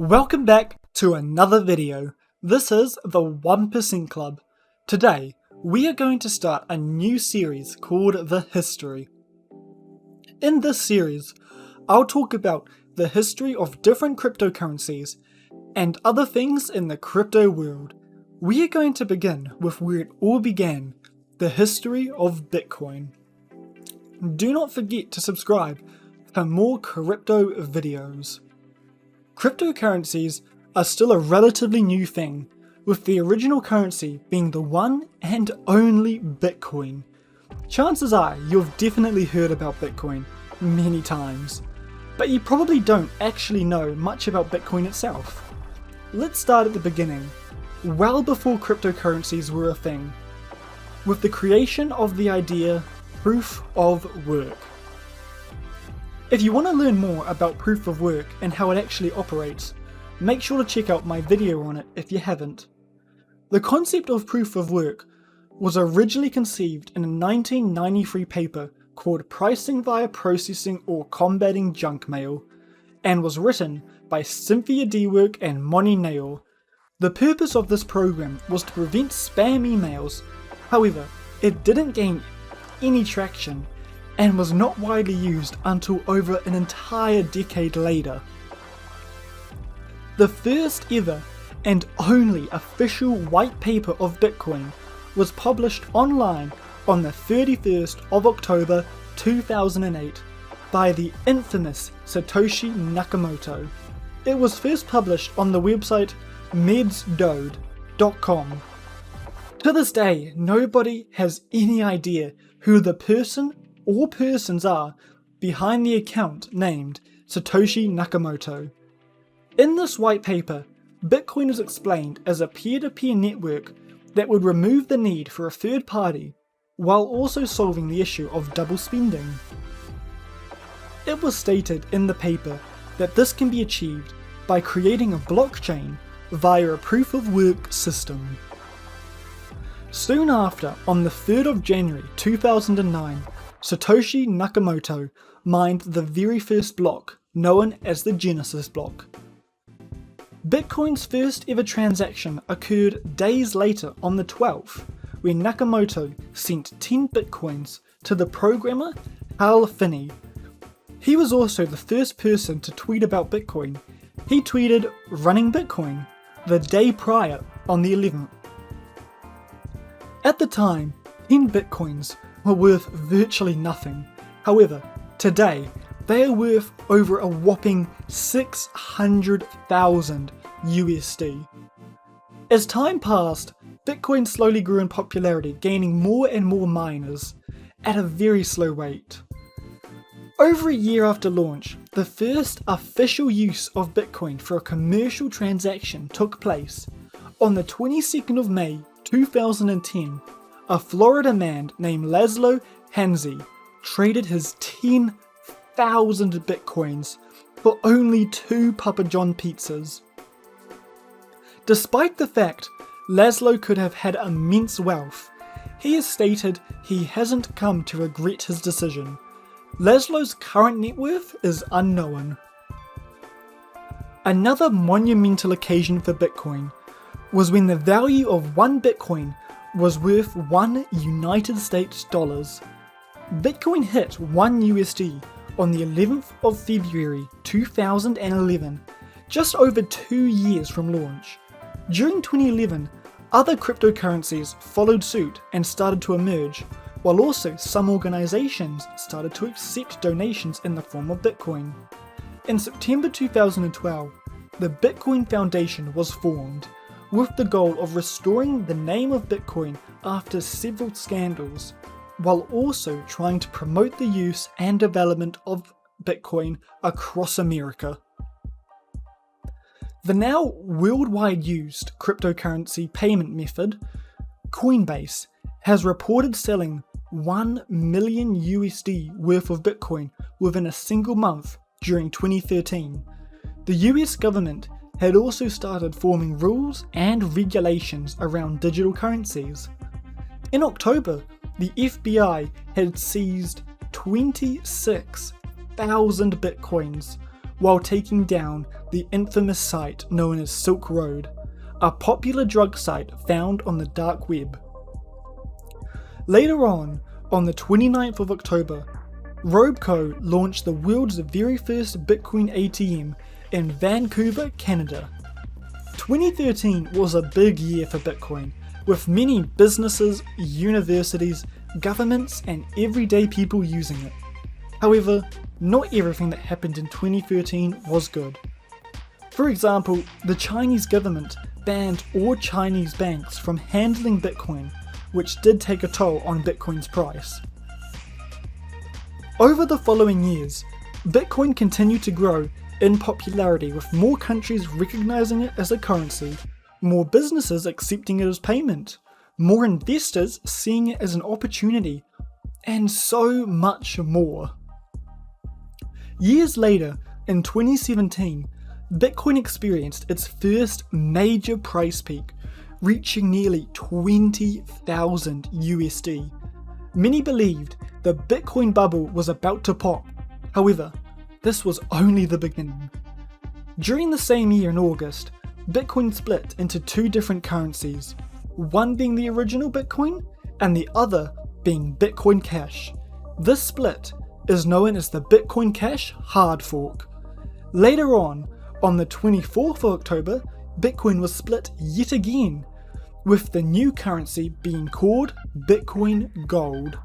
Welcome back to another video. This is the 1% Club. Today, we are going to start a new series called The History. In this series, I'll talk about the history of different cryptocurrencies and other things in the crypto world. We are going to begin with where it all began, the history of Bitcoin. Do not forget to subscribe for more crypto videos. Cryptocurrencies are still a relatively new thing, with the original currency being the one and only Bitcoin. Chances are you've definitely heard about Bitcoin many times, but you probably don't actually know much about Bitcoin itself. Let's start at the beginning, well before cryptocurrencies were a thing, with the creation of the idea proof of work. If you want to learn more about proof of work and how it actually operates, make sure to check out my video on it if you haven't. The concept of proof of work was originally conceived in a 1993 paper called Pricing via Processing or Combating Junk Mail, and was written by Cynthia Dwork and Moni Nair. The purpose of this program was to prevent spam emails. However, it didn't gain any traction and was not widely used until over an entire decade later. The first ever and only official white paper of Bitcoin was published online on the 31st of October 2008 by the infamous Satoshi Nakamoto. It was first published on the website medsdode.com. To this day, nobody has any idea who the person or persons are behind the account named Satoshi Nakamoto. In this white paper, Bitcoin is explained as a peer-to-peer network that would remove the need for a third party while also solving the issue of double spending. It was stated in the paper that this can be achieved by creating a blockchain via a proof-of-work system. Soon after, on the 3rd of January 2009, Satoshi Nakamoto mined the very first block, known as the Genesis block. Bitcoin's first ever transaction occurred days later on the 12th, where Nakamoto sent 10 Bitcoins to the programmer Hal Finney. He was also the first person to tweet about Bitcoin. He tweeted "Running Bitcoin" the day prior on the 11th. At the time, 10 Bitcoins were worth virtually nothing. However, today, they are worth over a whopping 600,000 USD. As time passed, Bitcoin slowly grew in popularity, gaining more and more miners at a very slow rate. Over a year after launch, the first official use of Bitcoin for a commercial transaction took place. On the 22nd of May 2010, a Florida man named Laszlo Hanzi traded his 10,000 Bitcoins for only 2 Papa John pizzas. Despite the fact Laszlo could have had immense wealth, he has stated he hasn't come to regret his decision. Laszlo's current net worth is unknown. Another monumental occasion for Bitcoin was when the value of 1 Bitcoin was worth $1 United States. Bitcoin hit $1 USD on the 11th of February 2011, just over 2 years from launch. During 2011, other cryptocurrencies followed suit and started to emerge, while also some organizations started to accept donations in the form of Bitcoin. In September 2012, the Bitcoin Foundation was formed, with the goal of restoring the name of Bitcoin after several scandals, while also trying to promote the use and development of Bitcoin across America. The now worldwide used cryptocurrency payment method, Coinbase, has reported selling 1 million USD worth of Bitcoin within a single month during 2013. The US government had also started forming rules and regulations around digital currencies. In October, the FBI had seized 26,000 Bitcoins, while taking down the infamous site known as Silk Road, a popular drug site found on the dark web. Later on the 29th of October, Robeco launched the world's very first Bitcoin ATM in Vancouver, Canada. 2013 was a big year for Bitcoin, with many businesses, universities, governments, and everyday people using it. However, not everything that happened in 2013 was good. For example, the Chinese government banned all Chinese banks from handling Bitcoin, which did take a toll on Bitcoin's price. Over the following years, Bitcoin continued to grow in popularity, with more countries recognizing it as a currency, more businesses accepting it as payment, more investors seeing it as an opportunity, and so much more. Years later, in 2017, Bitcoin experienced its first major price peak, reaching nearly 20,000 USD. Many believed the Bitcoin bubble was about to pop. However, this was only the beginning. During the same year in August, Bitcoin split into two different currencies, one being the original Bitcoin and the other being Bitcoin Cash. This split is known as the Bitcoin Cash hard fork. Later on the 24th of October, Bitcoin was split yet again, with the new currency being called Bitcoin Gold.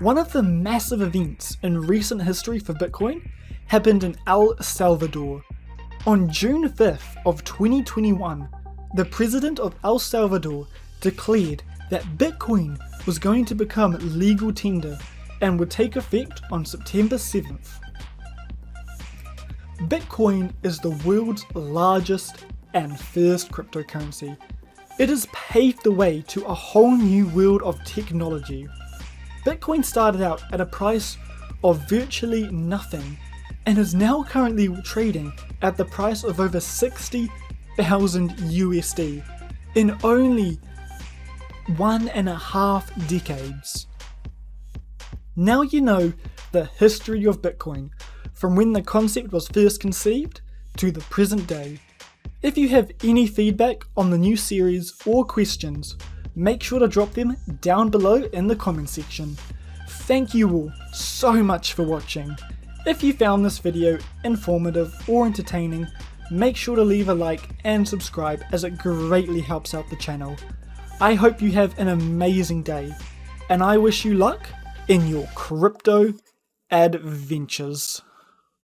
One of the massive events in recent history for Bitcoin happened in El Salvador. On June 5th of 2021, the president of El Salvador declared that Bitcoin was going to become legal tender and would take effect on September 7th. Bitcoin is the world's largest and first cryptocurrency. It has paved the way to a whole new world of technology. Bitcoin started out at a price of virtually nothing and is now currently trading at the price of over 60,000 USD in only 1.5 decades. Now you know the history of Bitcoin, from when the concept was first conceived to the present day. If you have any feedback on the new series or questions, make sure to drop them down below in the comment section. Thank you all so much for watching. If you found this video informative or entertaining, make sure to leave a like and subscribe, as it greatly helps out the channel. I hope you have an amazing day, and I wish you luck in your crypto adventures.